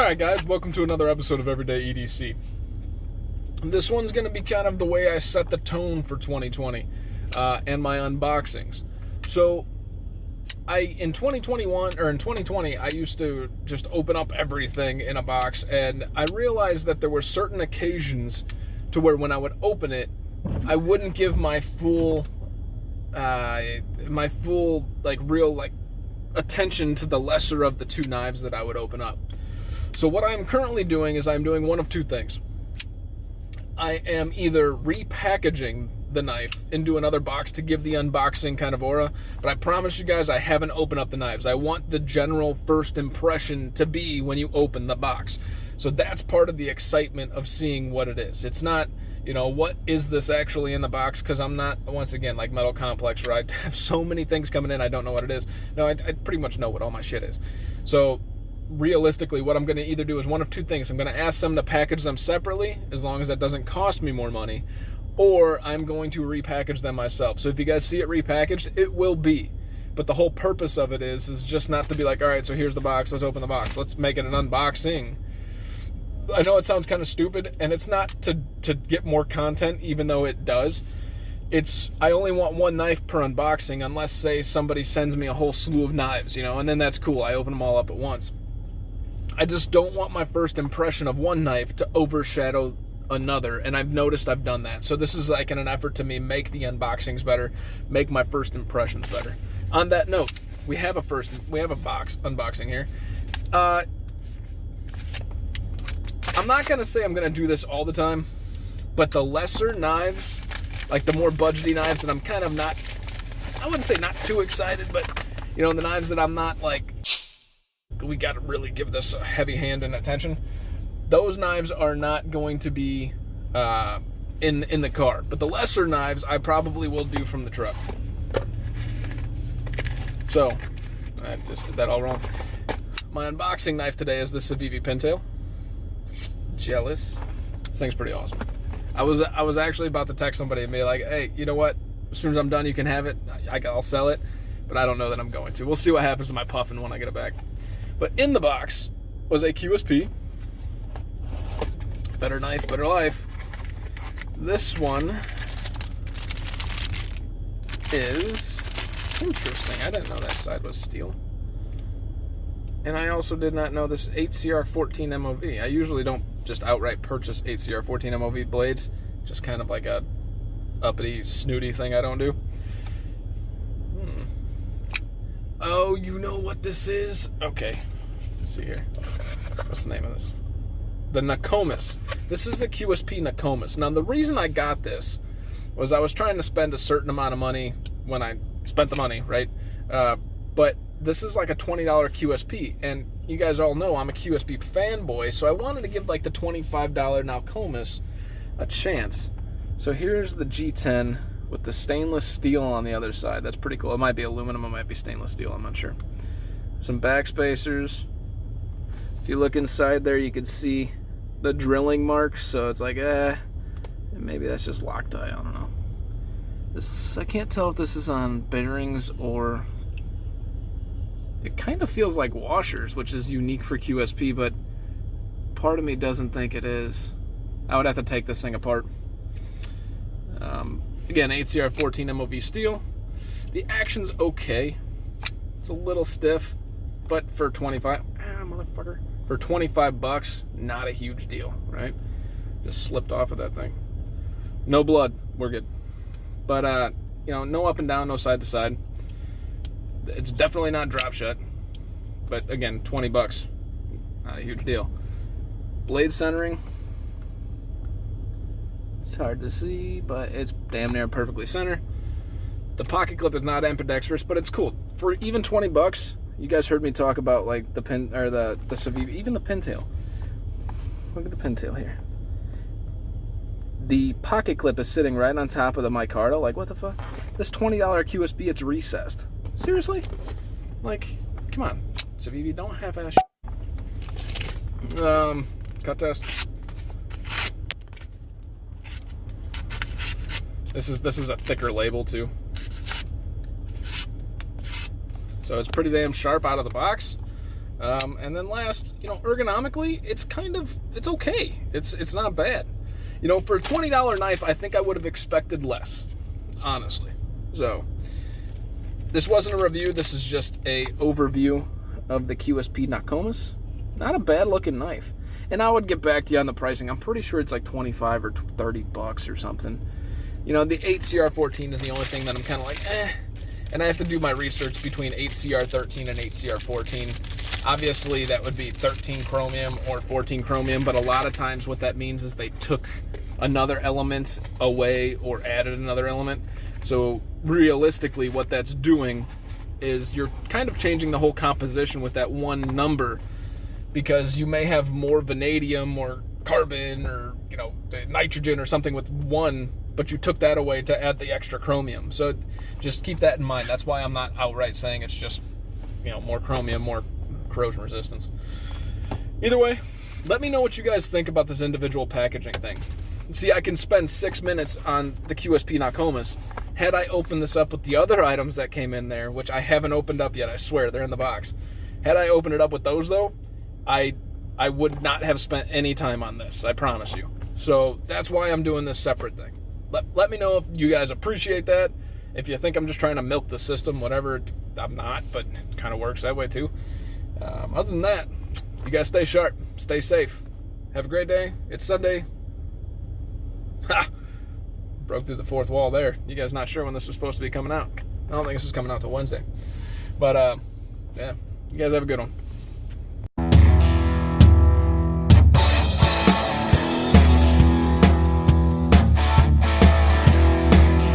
Alright guys, welcome to another episode of Everyday EDC. This one's going to be kind of the way I set the tone for 2020 and my unboxings. So, in 2020, I used to just open up everything in a box, and I realized that there were certain occasions to where when I would open it, I wouldn't give my full real attention to the lesser of the two knives that I would open up. So what I'm currently doing is I'm doing one of two things. I am either repackaging the knife into another box to give the unboxing kind of aura, but I promise you guys I haven't opened up the knives. I want the general first impression to be when you open the box. So that's part of the excitement of seeing what it is. It's not, what is this actually in the box? Because I'm not, once again, like Metal Complex, where I have so many things coming in, I don't know what it is. No, I pretty much know what all my shit is. So realistically, what I'm going to either do is one of two things. I'm going to ask them to package them separately, as long as that doesn't cost me more money, or I'm going to repackage them myself. So if you guys see it repackaged, it will be. But the whole purpose of it is just not to be like, all right, so here's the box, let's open the box, let's make it an unboxing. I know it sounds kind of stupid, and it's not to get more content, even though it does. I only want one knife per unboxing, unless, say, somebody sends me a whole slew of knives, and then that's cool. I open them all up at once. I just don't want my first impression of one knife to overshadow another, and I've noticed I've done that. So this is like in an effort to make the unboxings better, make my first impressions better. On that note, we have a box unboxing here. I'm not gonna say I'm gonna do this all the time, but the lesser knives, like the more budgety knives that I'm kind of not, I wouldn't say not too excited, but the knives that I'm not like, we got to really give this a heavy hand and attention, those knives are not going to be in the car. But the lesser knives I probably will do from the truck. So I just did that all wrong. My unboxing knife today is the Civivi Pintail. Jealous. This thing's pretty awesome. I was actually about to text somebody and be like, hey, you know what, as soon as I'm done you can have it. I'll sell it, but I don't know that I'm going to. We'll see what happens to my puffin when I get it back. But in the box was a QSP. Better knife, better life. This one is interesting. I didn't know that side was steel. And I also did not know this 8CR14 MOV. I usually don't just outright purchase 8CR14 MOV blades. Just kind of like a uppity, snooty thing I don't do. Oh, you know what this is? Okay, let's see here. What's the name of this? The Nokomis. This is the QSP Nokomis. Now, the reason I got this was I was trying to spend a certain amount of money when I spent the money, right? But this is like a $20 QSP, and you guys all know I'm a QSP fanboy, so I wanted to give like the $25 Nokomis a chance. So here's the G10 with the stainless steel on the other side. That's pretty cool. It might be aluminum, it might be stainless steel, I'm not sure. Some back spacers. If you look inside there, you can see the drilling marks, so it's like, maybe that's just Loctite, I don't know. I can't tell if this is on bearings or... It kind of feels like washers, which is unique for QSP, but part of me doesn't think it is. I would have to take this thing apart. Again, 8CR14 MOV steel. The action's okay. It's a little stiff, but for 25, motherfucker, for 25 bucks, not a huge deal, right? Just slipped off of that thing. No blood, we're good. But no up and down, no side to side. It's definitely not drop shut, but again, 20 bucks, not a huge deal. Blade centering. It's hard to see, but it's damn near perfectly center. The pocket clip is not ambidextrous, but it's cool. For even 20 bucks, you guys heard me talk about like the pin or the Civivi, even the pintail. Look at the pintail here. The pocket clip is sitting right on top of the micarta. Like, what the fuck? This $20 QSP, it's recessed. Seriously? Like, come on. Civivi, don't half-ass shit. Cut test. This is a thicker label too. So it's pretty damn sharp out of the box. And then last, ergonomically, it's okay. It's not bad. For a $20 knife, I think I would have expected less, honestly. So, this wasn't a review. This is just a overview of the QSP Nokomis. Not a bad looking knife. And I would get back to you on the pricing. I'm pretty sure it's like 25 or 30 bucks or something. The 8CR14 is the only thing that I'm kind of like, eh. And I have to do my research between 8CR13 and 8CR14. Obviously, that would be 13 chromium or 14 chromium, but a lot of times what that means is they took another element away or added another element. So realistically, what that's doing is you're kind of changing the whole composition with that one number, because you may have more vanadium or carbon or nitrogen or something with one, but you took that away to add the extra chromium. So just keep that in mind. That's why I'm not outright saying it's just more chromium, more corrosion resistance. Either way, let me know what you guys think about this individual packaging thing. See, I can spend 6 minutes on the QSP Nokomis. Had I opened this up with the other items that came in there, which I haven't opened up yet, I swear, they're in the box. Had I opened it up with those though, I would not have spent any time on this, I promise you. So that's why I'm doing this separate thing. Let me know if you guys appreciate that. If you think I'm just trying to milk the system, whatever, I'm not, but it kind of works that way too. Other than that, you guys stay sharp, stay safe. Have a great day. It's Sunday. Ha! Broke through the fourth wall there. You guys not sure when this was supposed to be coming out. I don't think this is coming out till Wednesday. But, yeah, you guys have a good one.